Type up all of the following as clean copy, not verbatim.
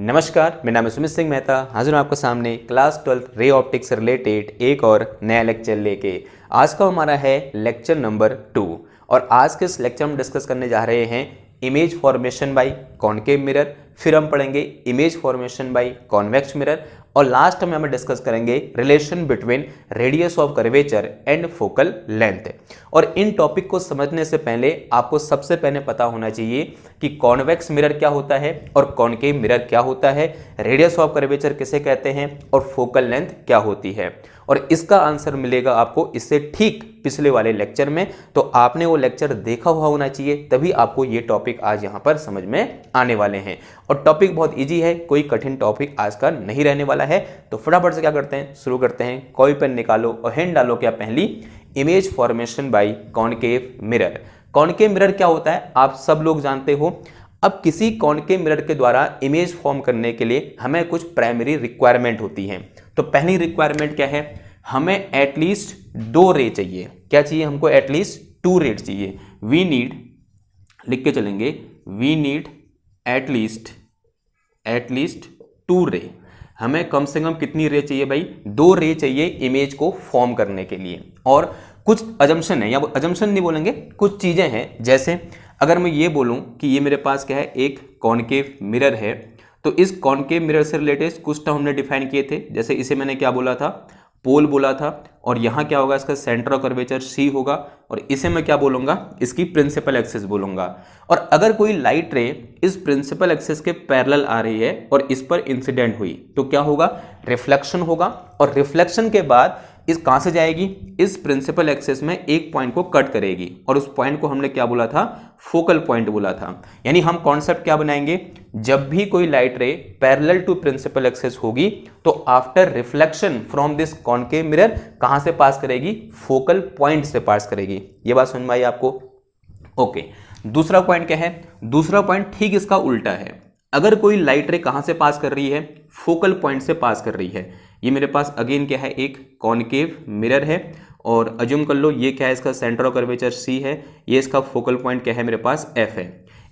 नमस्कार, मेरा नाम है सुमित सिंह मेहता। हाजिर हूँ आपके सामने क्लास 12 रे ऑप्टिक्स से रिलेटेड एक और नया लेक्चर लेके। आज का हमारा है लेक्चर नंबर 2 और आज के इस लेक्चर में हम डिस्कस करने जा रहे हैं image formation bye concave mirror, फिर हम पढ़ेंगे image formation by convex mirror और लास्ट में हम डिस्कस करेंगे relation between radius of curvature and focal length. और इन टॉपिक को समझने से पहले आपको सबसे पहले पता होना चाहिए कि कॉन्वेक्स मिरर क्या होता है और कॉनकेव मिरर क्या होता है, रेडियस ऑफ कर्वेचर किसे कहते हैं और फोकल लेंथ क्या होती है। और इसका आंसर मिलेगा आपको इससे ठीक पिछले वाले लेक्चर में, तो आपने वो लेक्चर देखा हुआ होना चाहिए, तभी आपको ये टॉपिक आज यहाँ पर समझ में आने वाले हैं। और टॉपिक बहुत इजी है, कोई कठिन टॉपिक आज का नहीं रहने वाला है। तो फटाफट से क्या करते हैं, शुरू करते हैं। कॉपी पेन निकालो और हैंड डालो क्या पहली image formation bye concave mirror. Concave mirror क्या होता है आप सब लोग जानते हो। अब किसी कॉनकेव मिरर के द्वारा इमेज फॉर्म करने के लिए हमें कुछ प्राइमरी रिक्वायरमेंट होती हैं। तो पहली रिक्वायरमेंट क्या है, हमें एटलीस्ट 2 रे चाहिए। क्या चाहिए हमको, एटलीस्ट 2 रे चाहिए। वी नीड, लिख के चलेंगे, वी नीड एटलीस्ट 2 रे। हमें कम से कम कितनी रे चाहिए भाई, 2 रे चाहिए इमेज को फॉर्म करने के लिए। और कुछ अजम्पशन है, या अजम्पशन नहीं बोलेंगे, कुछ चीजें हैं। जैसे अगर मैं ये बोलूं कि ये मेरे पास क्या है, एक कॉनकेव मिरर है, तो इस कॉनकेव मिरर से रिलेटेड कुछ टर्म हमने डिफाइन किए थे। जैसे इसे मैंने क्या बोला था, पोल बोला था, और यहाँ क्या होगा, इसका सेंटर ऑफ कर्वेचर सी होगा, और इसे मैं क्या बोलूंगा, इसकी प्रिंसिपल एक्सिस बोलूंगा। और अगर कोई लाइट रे इस प्रिंसिपल एक्सिस के पैरेलल आ रही है और इस पर इंसिडेंट हुई तो क्या होगा, रिफ्लेक्शन होगा। और रिफ्लेक्शन के बाद इस कहां से जाएगी, इस प्रिंसिपल एक्सिस में एक पॉइंट को कट करेगी, और उस पॉइंट को हमने क्या बोला था, फोकल पॉइंट बोला था। यानी हम कॉन्सेप्ट क्या बनाएंगे, जब भी कोई light ray parallel to principal axis होगी तो after reflection from this concave mirror कहां से पास करेगी, फोकल पॉइंट से पास करेगी। ये बात समझ में आई आपको? ओके। दूसरा पॉइंट क्या है, दूसरा पॉइंट ठीक इसका उल्टा है। अगर कोई लाइट रे कहां से पास कर रही है, फोकल पॉइंट से पास कर रही है। ये मेरे पास अगेन क्या है, एक कॉनकेव मिरर है, और अज्यूम कर लो ये क्या है, इसका सेंटर ऑफ कर्वेचर सी है, ये इसका फोकल पॉइंट क्या है, मेरे पास एफ है।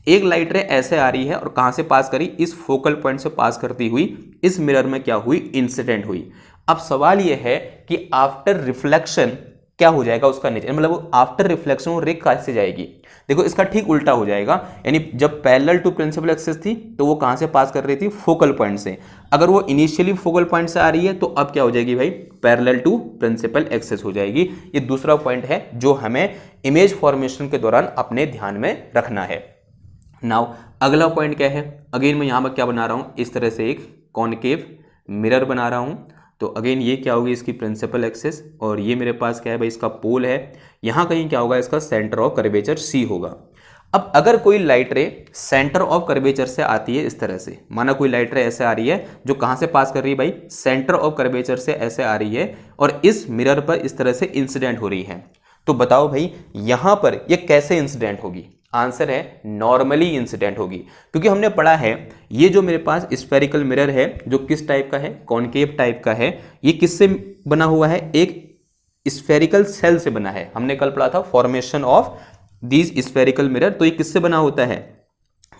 एक लाइट रे ऐसे आ रही है और कहां से पास करी, इस फोकल पॉइंट से पास करती हुई इस मिरर में क्या हुई, इंसिडेंट हुई। अब सवाल यह है कि आफ्टर रिफ्लेक्शन क्या हो जाएगा उसका नेचर, मतलब आफ्टर रिफ्लेक्शन वो रे कहां से जाएगी। देखो इसका ठीक उल्टा हो जाएगा। यानी जब पैरेलल टू प्रिंसिपल एक्सिस थी तो वो कहां से पास कर रही थी, फोकल पॉइंट से। अगर वो इनिशियली फोकल पॉइंट से आ रही है तो अब क्या हो जाएगी भाई, पैरेलल टू प्रिंसिपल एक्सिस हो जाएगी। ये दूसरा पॉइंट है जो हमें इमेज फॉर्मेशन के दौरान अपने ध्यान में रखना है। नाउ अगला पॉइंट क्या है, अगेन मैं यहां पर क्या बना रहा हूं, इस तरह से एक कॉनकेव मिरर बना रहा हूं। तो अगेन ये क्या होगी, इसकी प्रिंसिपल एक्सिस, और ये मेरे पास क्या है भाई, इसका पोल है। यहां कहीं क्या होगा, इसका सेंटर ऑफ कर्वेचर सी होगा। अब अगर कोई लाइट रे सेंटर ऑफ कर्वेचर से आती है इस तरह से, माना कोई लाइट रे ऐसे आ रही है जो कहां से पास कर रही है भाई, सेंटर ऑफ कर्वेचर से ऐसे आ रही है, और इस मिरर पर इस तरह से इंसिडेंट हो रही है, तो बताओ भाई यहां पर ये कैसे इंसिडेंट होगी। आंसर है नॉर्मली इंसिडेंट होगी, क्योंकि हमने पढ़ा है ये जो मेरे पास स्फेरिकल मिरर है जो किस टाइप का है, कॉनकेव टाइप का है। ये किससे बना हुआ है, एक स्फेरिकल सेल से बना है। हमने कल पढ़ा था formation of these spherical mirror. तो ये किससे बना होता है,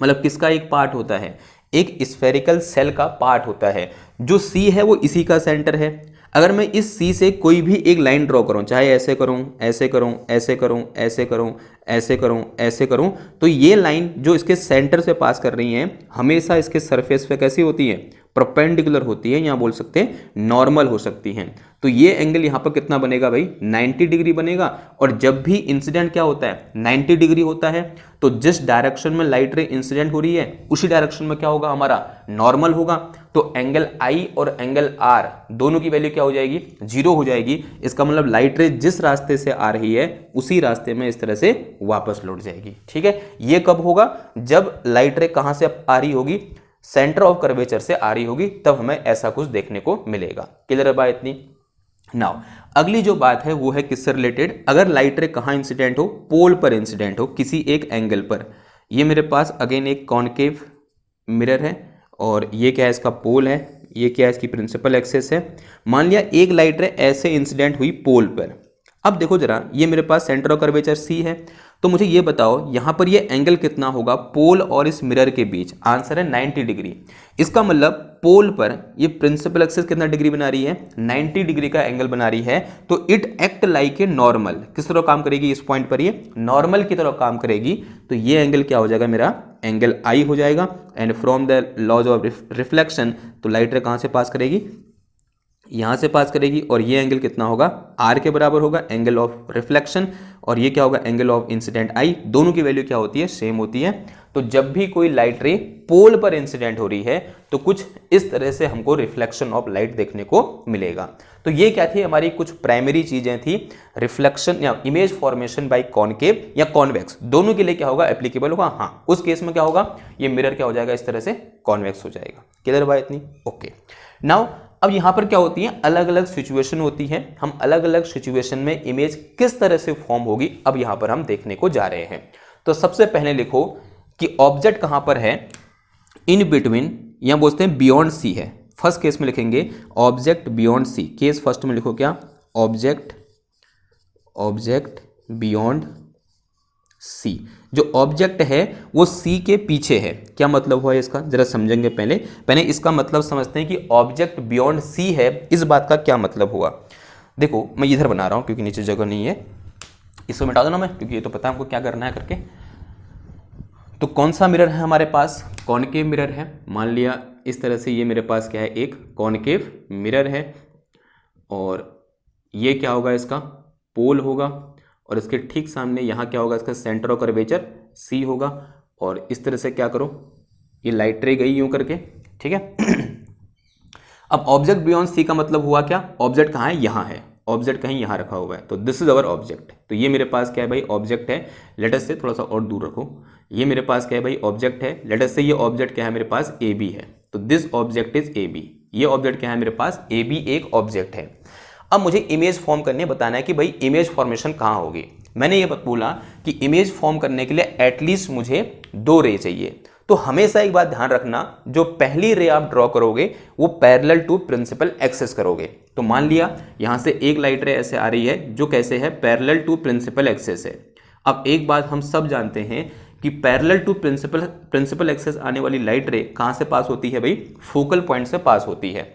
मतलब किसका एक पार्ट होता है, एक स्फेरिकल सेल का पार्ट होता है। जो सी है वो इसी का सेंटर है। अगर मैं इस सी से कोई भी एक लाइन ड्रॉ करूं, चाहे ऐसे करूं, ऐसे करूं, ऐसे करूं, ऐसे करूं, ऐसे करूं, ऐसे करूं, तो ये लाइन जो इसके सेंटर से पास कर रही है हमेशा इसके सरफेस पे कैसी होती है, परपेंडिकुलर होती है, यहाँ बोल सकते हैं नॉर्मल हो सकती हैं। तो ये एंगल यहाँ पर कितना बनेगा भाई, 90 डिग्री बनेगा। और जब भी इंसिडेंट क्या होता है, 90 डिग्री होता है, तो जिस डायरेक्शन में लाइट रे इंसिडेंट हो रही है उसी डायरेक्शन में क्या होगा, हमारा नॉर्मल होगा। तो एंगल आई और एंगल आर दोनों की वैल्यू क्या हो जाएगी, 0 हो जाएगी। इसका मतलब लाइट रे जिस रास्ते से आ रही है उसी रास्ते में इस तरह से वापस लौट जाएगी। ठीक है, ये कब होगा, जब लाइट रे कहां से आ रही होगी, सेंटर ऑफ कर्वेचर से आ रही होगी, तब हमें ऐसा कुछ देखने को मिलेगा। क्लियर है बात इतनी? नाउ अगली जो बात है वो है किससे रिलेटेड, अगर लाइट रे कहां इंसिडेंट हो, पोल पर इंसिडेंट हो, किसी एक एंगल पर। ये मेरे पास अगेन एक कॉनकेव मिरर है, और ये क्या है, इसका पोल है, ये क्या है, इसकी प्रिंसिपल एक्सिस है। मान लिया एक लाइट रे ऐसे इंसिडेंट हुई पोल पर। अब देखो जरा, ये मेरे पास सेंटर ऑफ कर्वेचर सी है, तो मुझे ये बताओ यहाँ पर ये एंगल कितना होगा पोल और इस मिरर के बीच। आंसर है 90 डिग्री। इसका मतलब पोल पर ये प्रिंसिपल एक्सिस कितना डिग्री बना रही है, 90 डिग्री का एंगल बना रही है। तो it act like a normal, किस तरह काम करेगी, इस पॉइंट पर ये नॉर्मल की तरह काम करेगी। तो ये एंगल क्या हो जाएगा, मेरा एंगल आई हो जाएगा। And from the laws of reflection, तो लाइट रे कहाँ से पास करेगी, यहां से पास करेगी, और ये एंगल कितना होगा, आर के बराबर होगा, एंगल ऑफ रिफ्लेक्शन। और ये क्या होगा, एंगल ऑफ इंसिडेंट आई। दोनों की वैल्यू क्या होती है, सेम होती है। तो जब भी कोई लाइट रे पोल पर इंसिडेंट हो रही है तो कुछ इस तरह से हमको रिफ्लेक्शन ऑफ लाइट देखने को मिलेगा। तो ये क्या थी, हमारी कुछ प्राइमरी चीजें थी, रिफ्लेक्शन या इमेज फॉर्मेशन बाय कॉनकेव या कॉन्वेक्स, दोनों के लिए क्या होगा, एप्लीकेबल होगा। हाँ, उस केस में क्या होगा, ये मिरर क्या हो जाएगा, इस तरह से कॉन्वेक्स हो जाएगा। किधर बात इतनी, ओके। नाउ अब यहां पर क्या होती है, अलग अलग सिचुएशन होती है। हम अलग अलग सिचुएशन में इमेज किस तरह से फॉर्म होगी, अब यहां पर हम देखने को जा रहे हैं। तो सबसे पहले लिखो कि ऑब्जेक्ट कहां पर है, इन बिटवीन, या बोलते हैं बियॉन्ड सी है। फर्स्ट केस में लिखेंगे object beyond C. Case first में लिखो क्या, ऑब्जेक्ट बियॉन्ड सी। जो ऑब्जेक्ट है वो सी के पीछे है। क्या मतलब हुआ इसका, जरा समझेंगे। पहले इसका मतलब समझते हैं कि ऑब्जेक्ट बियॉन्ड सी है, इस बात का क्या मतलब हुआ। देखो मैं इधर बना रहा हूं क्योंकि नीचे जगह नहीं है, इसको मिटा दो ना मैं, क्योंकि ये तो पता है हमको क्या करना है करके। तो कौन सा मिरर है हमारे पास, कॉनकेव मिरर है। मान लिया इस तरह से ये मेरे पास क्या है, एक कॉनकेव मिरर है, और ये क्या होगा, इसका पोल होगा, और इसके ठीक सामने यहाँ क्या होगा, इसका सेंटर ऑफ कर्वेचर सी होगा। और इस तरह से क्या करो, ये लाइट रे गई यूं करके, ठीक है। अब ऑब्जेक्ट बियॉन्ड सी का मतलब हुआ क्या, ऑब्जेक्ट कहाँ है, यहाँ है, ऑब्जेक्ट कहीं यहाँ रखा हुआ है। तो दिस इज अवर ऑब्जेक्ट। तो ये मेरे पास क्या है भाई, ऑब्जेक्ट है। लेट अस से थोड़ा सा और दूर रखो, ये मेरे पास क्या है भाई, ऑब्जेक्ट है। लेट अस से ये ऑब्जेक्ट क्या है मेरे पास, ए बी है। तो this object is A B. ये ऑब्जेक्ट क्या है मेरे पास, ए बी एक ऑब्जेक्ट है। अब मुझे इमेज फॉर्म करने बताना है कि भाई इमेज फॉर्मेशन कहाँ होगी। मैंने ये बोला कि इमेज फॉर्म करने के लिए एटलीस्ट मुझे 2 रे चाहिए। तो हमेशा एक बात ध्यान रखना, जो पहली रे आप ड्रॉ करोगे वो पैरेलल टू प्रिंसिपल एक्सिस करोगे। तो मान लिया यहां से एक लाइट रे ऐसे आ रही है जो कैसे है, पैरेलल टू प्रिंसिपल एक्सिस है। अब एक बात हम सब जानते हैं कि पैरेलल टू प्रिंसिपल एक्सिस आने वाली लाइट रे कहां से पास होती है भाई, फोकल पॉइंट से पास होती है।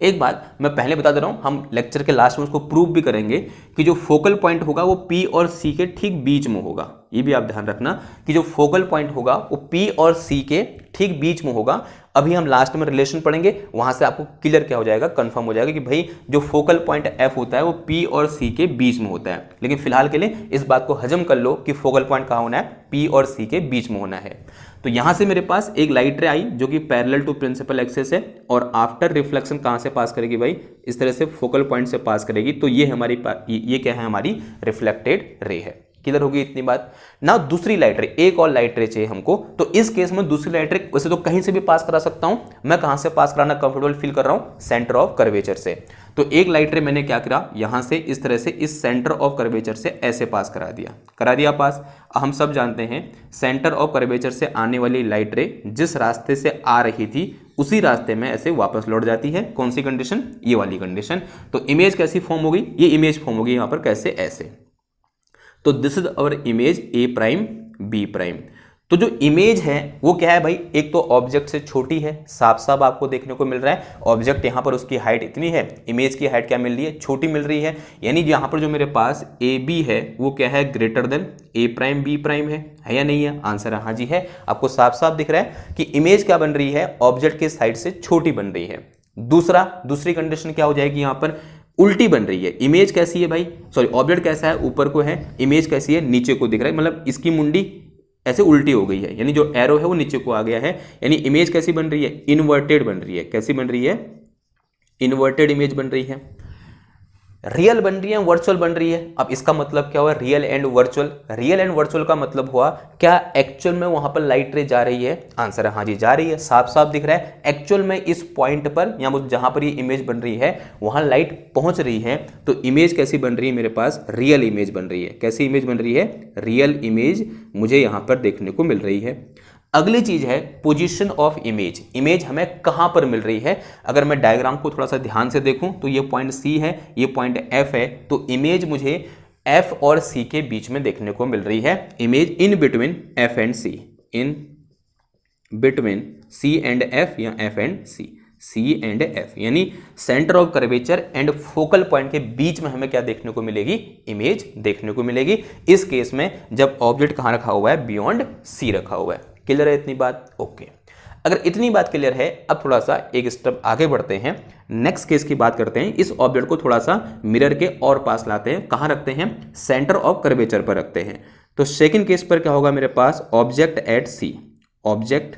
एक बात मैं पहले बता दे रहा हूं, हम लेक्चर के लास्ट में उसको प्रूव भी करेंगे कि जो फोकल पॉइंट होगा वो P और C के ठीक बीच में होगा। ये भी आप ध्यान रखना कि जो फोकल पॉइंट होगा वो P और C के ठीक बीच में होगा। अभी हम लास्ट में रिलेशन पढ़ेंगे, वहां से आपको क्लियर क्या हो जाएगा, कंफर्म हो जाएगा कि भाई जो फोकल पॉइंट F होता है वो P और C के बीच में होता है। लेकिन फिलहाल के लिए इस बात को हजम कर लो कि फोकल पॉइंट कहाँ होना है, P और C के बीच में होना है। तो यहां से मेरे पास एक लाइट रे आई जो कि पैरेलल टू प्रिंसिपल एक्सिस है, और आफ्टर रिफ्लेक्शन कहां से पास करेगी भाई, इस तरह से फोकल पॉइंट से पास करेगी। तो ये हमारी ये क्या है, हमारी रिफ्लेक्टेड रे है। किधर होगी इतनी बात ना। दूसरी लाइट रे, एक और लाइट रे चाहिए हमको। तो इस केस में दूसरी लाइट रे वैसे तो कहीं से भी पास करा सकता हूं, मैं कहां से पास कराना कंफर्टेबल फील कर रहा हूं, सेंटर ऑफ कर्वेचर से। तो एक लाइट रे मैंने क्या करा, यहां से इस तरह से इस सेंटर ऑफ कर्वेचर से ऐसे पास करा दिया पास। हम सब जानते हैं सेंटर ऑफ कर्वेचर से आने वाली लाइट रे जिस रास्ते से आ रही थी उसी रास्ते में ऐसे वापस लौट जाती है। कौन सी कंडीशन, ये वाली कंडीशन। तो इमेज कैसी फॉर्म होगी, ये इमेज फॉर्म होगी यहां पर कैसे, ऐसे। तो this is our image A prime B prime. तो जो इमेज है वो क्या है भाई, एक तो ऑब्जेक्ट से छोटी है, साफ साफ आपको देखने को मिल रहा है। ऑब्जेक्ट यहां पर उसकी हाइट इतनी है, इमेज की हाइट क्या मिल रही है, छोटी मिल रही है। यानी यहां पर जो मेरे पास ए बी है वो क्या है, ग्रेटर देन ए प्राइम बी प्राइम है या नहीं है। आंसर हाँ जी है। आपको साफ साफ दिख रहा है कि इमेज क्या बन रही है, ऑब्जेक्ट के साइड से छोटी बन रही है। दूसरी कंडीशन क्या हो जाएगी, यहां पर उल्टी बन रही है। इमेज कैसी है भाई, सॉरी ऑब्जेक्ट कैसा है, ऊपर को है, इमेज कैसी है, नीचे को दिख रहा है, मतलब इसकी मुंडी ऐसे उल्टी हो गई है, यानी जो एरो है वो नीचे को आ गया है। यानी इमेज कैसी बन रही है, इन्वर्टेड बन रही है। कैसी बन रही है, इन्वर्टेड इमेज बन रही है। रियल बन रही है, वर्चुअल बन रही है। अब इसका मतलब क्या हुआ, real and virtual. Real and virtual का मतलब हुआ क्या एक्चुअल में वहां पर लाइट रे जा रही है, आंसर है हाँ जी जा रही है। साफ साफ दिख रहा है एक्चुअल में इस पॉइंट पर या जहां पर ये इमेज बन रही है वहां लाइट पहुंच रही है। तो इमेज कैसी बन रही है मेरे पास, रियल इमेज बन रही है। कैसी इमेज बन रही है, रियल इमेज मुझे यहां पर देखने को मिल रही है। अगली चीज है पोजीशन ऑफ इमेज। इमेज हमें कहां पर मिल रही है। अगर मैं डायग्राम को थोड़ा सा ध्यान से देखूं तो ये पॉइंट सी है, ये पॉइंट एफ है, तो इमेज मुझे एफ और सी के बीच में देखने को मिल रही है। Image in between F and C, in between C and F या F and C, C and F, यानी centre of curvature and focal point के बीच में हमें क्या देखने को मिलेगी, इमेज देखने को मिलेगी। इस केस में जब ऑब्जेक्ट कहां रखा हुआ है, बियॉन्ड सी रखा हुआ है। क्लियर है इतनी बात? ओके। अगर इतनी बात क्लियर है, अब थोड़ा सा एक स्टेप आगे बढ़ते हैं, नेक्स्ट केस की बात करते हैं। इस ऑब्जेक्ट को थोड़ा सा मिरर के और पास लाते हैं। कहां रखते हैं? सेंटर ऑफ कर्वेचर पर रखते हैं। तो सेकंड केस पर क्या होगा मेरे पास, object at C, object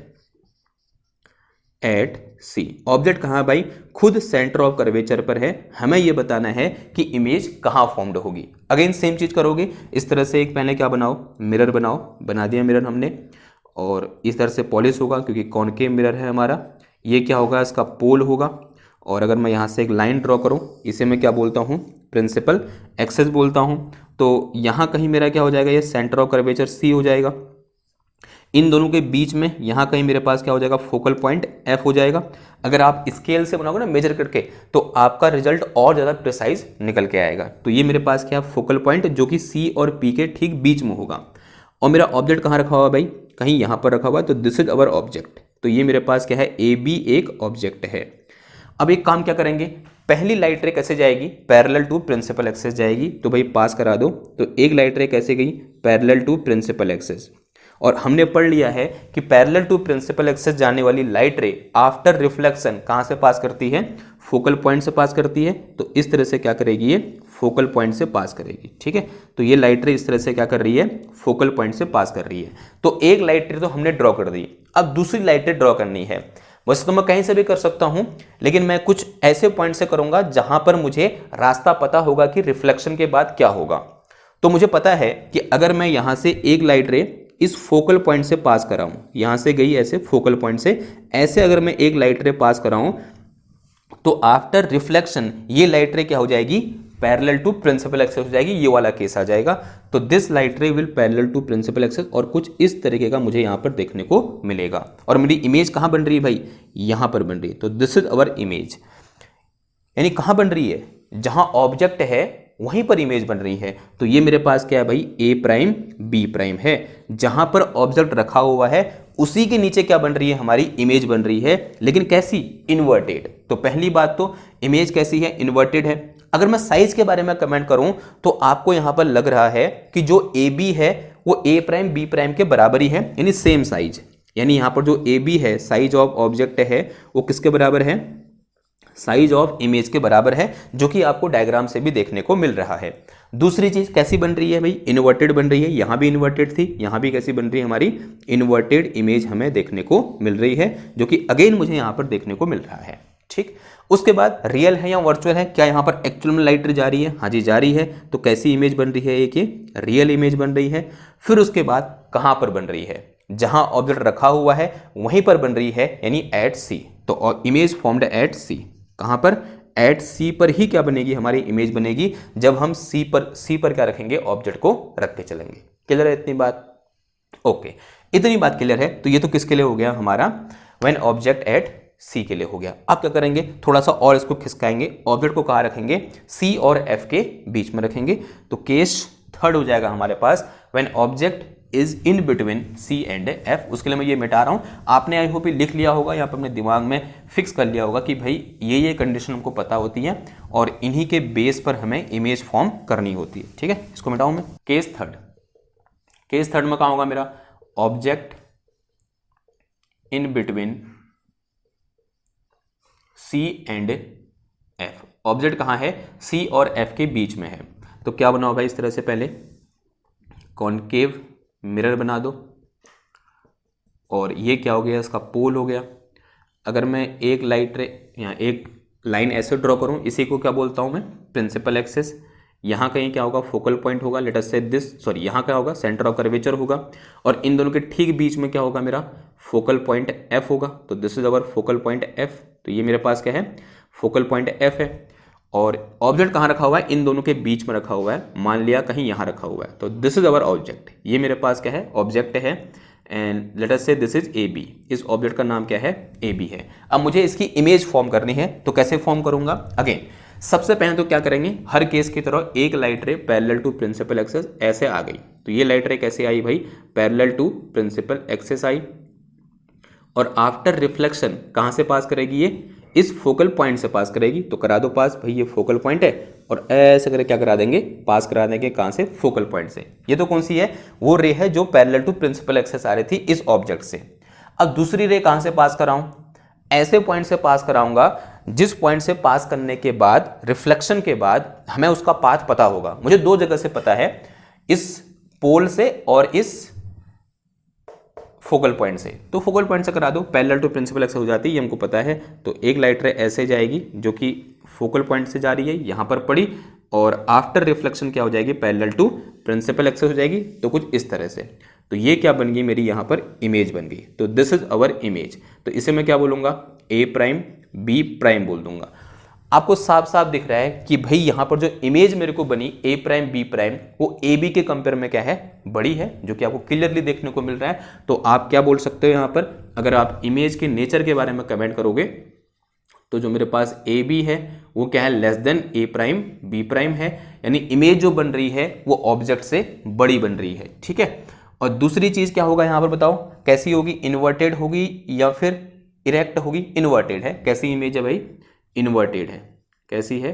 at C. Object कहां भाई, खुद सेंटर ऑफ कर्वेचर पर है। हमें यह बताना है कि इमेज कहां फॉर्म्ड होगी। अगेन सेम चीज करोगे, इस तरह से एक पहले क्या बनाओ, मिरर बनाओ, बना दिया मिरर हमने, और इस तरह से पॉलिश होगा क्योंकि कॉनकेव मिरर है हमारा। ये क्या होगा, इसका पोल होगा। और अगर मैं यहाँ से एक लाइन ड्रॉ करूँ, इसे मैं क्या बोलता हूँ, प्रिंसिपल एक्सेस बोलता हूँ। तो यहाँ कहीं मेरा क्या हो जाएगा, ये सेंटर ऑफ कर्वेचर सी हो जाएगा। इन दोनों के बीच में यहाँ कहीं मेरे पास क्या हो जाएगा, फोकल पॉइंट एफ हो जाएगा। अगर आप स्केल से बनाओगे ना, मेजर करके, तो आपका रिजल्ट और ज़्यादा प्रिसाइज निकल के आएगा। तो ये मेरे पास क्या, फोकल पॉइंट जो कि सी और पी के ठीक बीच में होगा। और मेरा ऑब्जेक्ट कहाँ रखा हुआ भाई, कहीं यहाँ पर रखा हुआ है। तो दिस इज अवर ऑब्जेक्ट। तो ये मेरे पास क्या है, ए बी एक ऑब्जेक्ट है। अब एक काम क्या करेंगे, पहली लाइट रे कैसे जाएगी, पैरेलल टू प्रिंसिपल एक्सेस जाएगी। तो भाई पास करा दो। तो एक लाइट रे कैसे गई, पैरेलल टू प्रिंसिपल एक्सेस। और हमने पढ़ लिया है कि पैरेलल टू प्रिंसिपल एक्सेस जाने वाली लाइट रे आफ्टर रिफ्लेक्शन कहां से पास करती है, फोकल पॉइंट से पास करती है। तो इस तरह से क्या करेगी, ये फोकल पॉइंट से पास करेगी। ठीक है, तो ये लाइट रे इस तरह से क्या कर रही है, फोकल पॉइंट से पास कर रही है। तो एक लाइट रे तो हमने ड्रॉ कर दी। अब दूसरी लाइट रे ड्रॉ करनी है। वैसे तो मैं कहीं से भी कर सकता हूं, लेकिन मैं कुछ ऐसे पॉइंट से करूंगा जहां पर मुझे रास्ता पता होगा कि रिफ्लेक्शन के बाद क्या होगा। तो मुझे पता है कि अगर मैं यहां से एक लाइट रे इस फोकल पॉइंट से पास कराऊं, यहां से गई ऐसे फोकल पॉइंट से, ऐसे अगर मैं एक लाइट रे पास कराऊं, तो आफ्टर रिफ्लेक्शन ये लाइट रे क्या हो जाएगी, पैरेलल टू प्रिंसिपल एक्सेस हो जाएगी। ये वाला केस आ जाएगा। तो this light ray will parallel to principal axis, और कुछ इस तरीके का मुझे यहां पर देखने को मिलेगा। और मेरी इमेज कहां बन रही है भाई, यहां पर बन रही है। तो दिस इज अवर इमेज, यानी कहां बन रही है, जहां ऑब्जेक्ट है वहीं पर इमेज बन रही है। तो ये मेरे पास क्या है भाई, ए प्राइम बी प्राइम है। जहां पर ऑब्जेक्ट रखा हुआ है उसी के नीचे क्या बन रही है, हमारी इमेज बन रही है। लेकिन कैसी, इन्वर्टेड। तो पहली बात तो इमेज कैसी है, इन्वर्टेड है। अगर मैं साइज के बारे में कमेंट करूं तो आपको यहां पर लग रहा है कि जो ए बी है वो ए प्राइम बी प्राइम के बराबर ही है, यानी सेम साइज। यानी यहां पर जो ए बी है, साइज ऑफ ऑब्जेक्ट है, वो किसके बराबर है, साइज ऑफ इमेज के बराबर है, जो कि आपको डायग्राम से भी देखने को मिल रहा है। दूसरी चीज कैसी बन रही है भाई, इन्वर्टेड बन रही है। यहां भी इन्वर्टेड थी, यहां भी कैसी बन रही है, हमारी इन्वर्टेड इमेज हमें देखने को मिल रही है, जो कि अगेन मुझे यहां पर देखने को मिल रहा है। ठीक, उसके बाद रियल है या वर्चुअल है, क्या यहां पर एक्चुअल में लाइट जा रही है, हाँ जी जा रही है। तो कैसी इमेज बन रही है, एक ये रियल इमेज बन रही है। फिर उसके बाद कहां पर बन रही है, जहां ऑब्जेक्ट रखा हुआ है वहीं पर बन रही है, यानी एट सी। तो इमेज फॉर्म्ड एट सी, कहां पर, एट सी पर ही क्या बनेगी, हमारी इमेज बनेगी, जब हम सी पर क्या रखेंगे, ऑब्जेक्ट को रख के चलेंगे। क्लियर है इतनी बात? ओके, इतनी बात क्लियर है। तो ये तो किसके लिए हो गया हमारा, व्हेन ऑब्जेक्ट एट सी के लिए हो गया। अब क्या करेंगे, थोड़ा सा और इसको खिसकाएंगे। ऑब्जेक्ट को कहां रखेंगे, सी और एफ के बीच में रखेंगे। तो केस थर्ड हो जाएगा हमारे पास, when object is in between C and F. उसके लिए मैं ये मिटा रहा हूं। आपने आई होप लिख लिया होगा, यहाँ पर अपने दिमाग में फिक्स कर लिया होगा कि भाई ये कंडीशन हमको पता होती है और इन्हीं के बेस पर हमें इमेज फॉर्म करनी होती है। ठीक है, इसको मिटाऊं मैं। केस थर्ड में कहां होगा मेरा, object in between C and F. Object कहां है, सी और एफ के बीच में है। तो क्या बनाओ भाई, इस तरह से पहले कॉनकेव मिरर बना दो, और ये क्या हो गया, इसका पोल हो गया। अगर मैं एक लाइट रे यहाँ एक लाइन ऐसे ड्रॉ करूँ, इसी को क्या बोलता हूँ मैं, प्रिंसिपल एक्सेस। यहाँ कहीं क्या होगा, फोकल पॉइंट होगा, late us say this, sorry यहाँ क्या होगा, सेंटर ऑफ कर्वेचर होगा। और इन दोनों के ठीक बीच में क्या होगा, मेरा फोकल पॉइंट एफ होगा। तो this is our focal point F. तो ये मेरे पास क्या है, फोकल पॉइंट एफ है। और ऑब्जेक्ट कहाँ रखा हुआ है, इन दोनों के बीच में रखा हुआ है। मान लिया कहीं यहाँ रखा हुआ है, तो दिस इज अवर ऑब्जेक्ट। ये मेरे पास क्या है, ऑब्जेक्ट है। And let us say this is A B. इस ऑब्जेक्ट का नाम क्या है, ए बी है। अब मुझे इसकी इमेज फॉर्म करनी है, तो कैसे फॉर्म करूंगा? अगेन सबसे पहले तो क्या करेंगे, हर केस की तरह एक light ray parallel to principal access ऐसे आ गई, तो ये लाइट रे कैसे आई भाई, पैरेलल टू प्रिंसिपल एक्सेस आई, और आफ्टर रिफ्लेक्शन कहां से पास करेगी, ये इस फोकल पॉइंट से पास करेगी। तो करा दो पास भाई, ये फोकल पॉइंट है, और ऐसे करके क्या करा देंगे, पास करा देंगे कहां से, फोकल पॉइंट से। ये तो कौन सी है, वो रे है जो पैरेलल टू प्रिंसिपल एक्सेस आ रही थी इस ऑब्जेक्ट से। अब दूसरी रे कहां से पास कराऊं, ऐसे पॉइंट से पास कराऊंगा जिस पॉइंट से पास करने के बाद रिफ्लेक्शन के बाद हमें उसका पाथ पता होगा। मुझे दो जगह से पता है, इस पोल से और इस फोकल पॉइंट से। तो फोकल पॉइंट से करा दो, पैरेलल टू प्रिंसिपल एक्सेस हो जाती है, ये हमको पता है। तो एक लाइट रे ऐसे जाएगी जो कि फोकल पॉइंट से जा रही है, यहां पर पड़ी, और आफ्टर रिफ्लेक्शन क्या हो जाएगी, पैरेलल टू प्रिंसिपल एक्सेस हो जाएगी। तो कुछ इस तरह से, तो ये क्या बन गई मेरी यहां पर इमेज बन गई। तो दिस इज अवर इमेज। तो इसे मैं क्या बोलूंगा, ए प्राइम बी प्राइम बोल दूंगा। आपको साफ साफ दिख रहा है कि भाई यहां पर जो इमेज मेरे को बनी ए प्राइम बी प्राइम, वो ए बी के कंपेयर में क्या है, बड़ी है, जो कि आपको क्लियरली देखने को मिल रहा है। तो आप क्या बोल सकते हो यहां पर, अगर आप इमेज के नेचर के बारे में कमेंट करोगे, तो जो मेरे पास ए बी है वो क्या है, लेस देन ए प्राइम बी प्राइम है, यानी इमेज जो बन रही है वो ऑब्जेक्ट से बड़ी बन रही है, ठीक है। और दूसरी चीज क्या होगा यहां पर बताओ, कैसी होगी, इन्वर्टेड होगी या फिर इरेक्ट होगी, इन्वर्टेड है। कैसी इमेज है भाई, इन्वर्टेड है। कैसी है,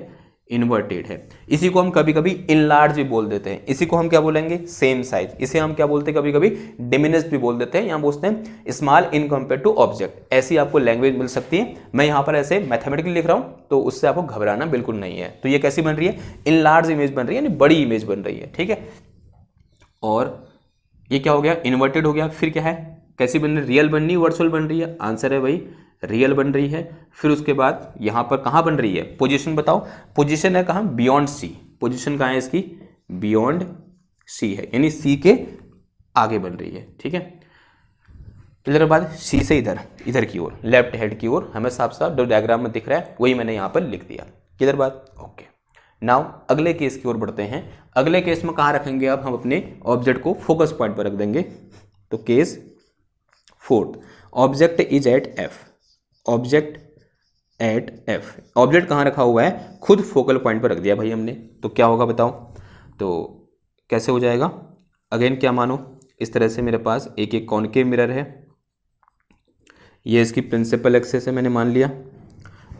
इन्वर्टेड है। इसी को हम कभी कभी इनलार्ज भी बोल देते हैं, इसी को हम क्या बोलेंगे, सेम साइज। इसे हम क्या बोलते हैं, कभी कभी डिमिनिश्ड भी बोल देते हैं, यहाँ बोलते हैं small in compare to object. ऐसी आपको लैंग्वेज मिल सकती है। मैं यहाँ पर ऐसे मैथमेटिकली लिख रहा हूँ, तो उससे आपको घबराना बिल्कुल नहीं है। तो ये कैसी बन रही है, इनलार्ज इमेज बन रही है, यानी बड़ी इमेज बन रही है, ठीक है। और ये क्या हो गया, इन्वर्टेड हो गया। फिर क्या है, कैसी बन रही है, रियल बन रही है, वर्चुअल बन रही है। आंसर है भाई रियल बन रही है। फिर उसके बाद यहां पर कहां बन रही है, पोजीशन बताओ। पोजीशन है कहां, बियॉन्ड सी। पोजीशन कहां है इसकी, बियॉन्ड सी है, यानी सी के आगे बन रही है, ठीक है। क्लियर बात, सी से इधर, इधर की ओर, लेफ्ट हेड की ओर, हमें साफ साफ जो डायग्राम में दिख रहा है वही मैंने यहां पर लिख दिया। क्लियर बात, ओके। नाउ अगले केस की ओर बढ़ते हैं। अगले केस में कहां रखेंगे, अब हम अपने ऑब्जेक्ट को फोकस पॉइंट पर रख देंगे। तो case fourth, object is at F. Object at F, object कहां रखा हुआ है, खुद फोकल पॉइंट पर रख दिया भाई हमने। तो क्या होगा बताओ, तो कैसे हो जाएगा, अगेन क्या मानो, इस तरह से मेरे पास एक एक कॉनकेव मिरर है, ये इसकी प्रिंसिपल एक्सेस है मैंने मान लिया।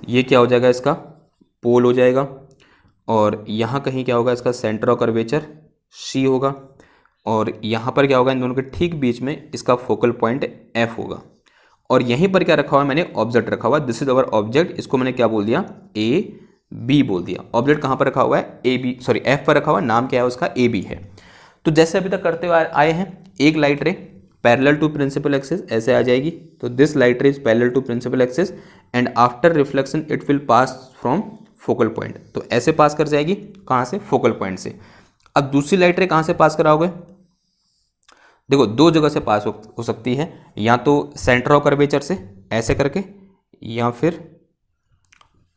ये क्या हो जाएगा, इसका पोल हो जाएगा, और यहाँ कहीं क्या होगा, इसका सेंटर ऑफ कर्वेचर सी होगा, और यहाँ पर क्या होगा, इन दोनों के ठीक बीच में इसका फोकल पॉइंट एफ होगा। और यहीं पर क्या रखा हुआ है, मैंने ऑब्जेक्ट रखा हुआ है, दिस इज अवर ऑब्जेक्ट। इसको मैंने क्या बोल दिया, ए बी बोल दिया। ऑब्जेक्ट कहाँ पर रखा हुआ है, ए बी, सॉरी एफ पर रखा हुआ है, नाम क्या है उसका, ए बी है। तो जैसे अभी तक करते हुए आए हैं, एक light ray parallel to principal access ऐसे आ जाएगी। तो this light ray is parallel to principal axis and after reflection it will pass from focal point. तो ऐसे पास कर जाएगी, कहाँ से, फोकल पॉइंट से। अब दूसरी लाइट रे कहाँ से पास कराओगे, देखो दो जगह से पास हो सकती है, या तो सेंटर ऑफ कर्वेचर से ऐसे करके, या फिर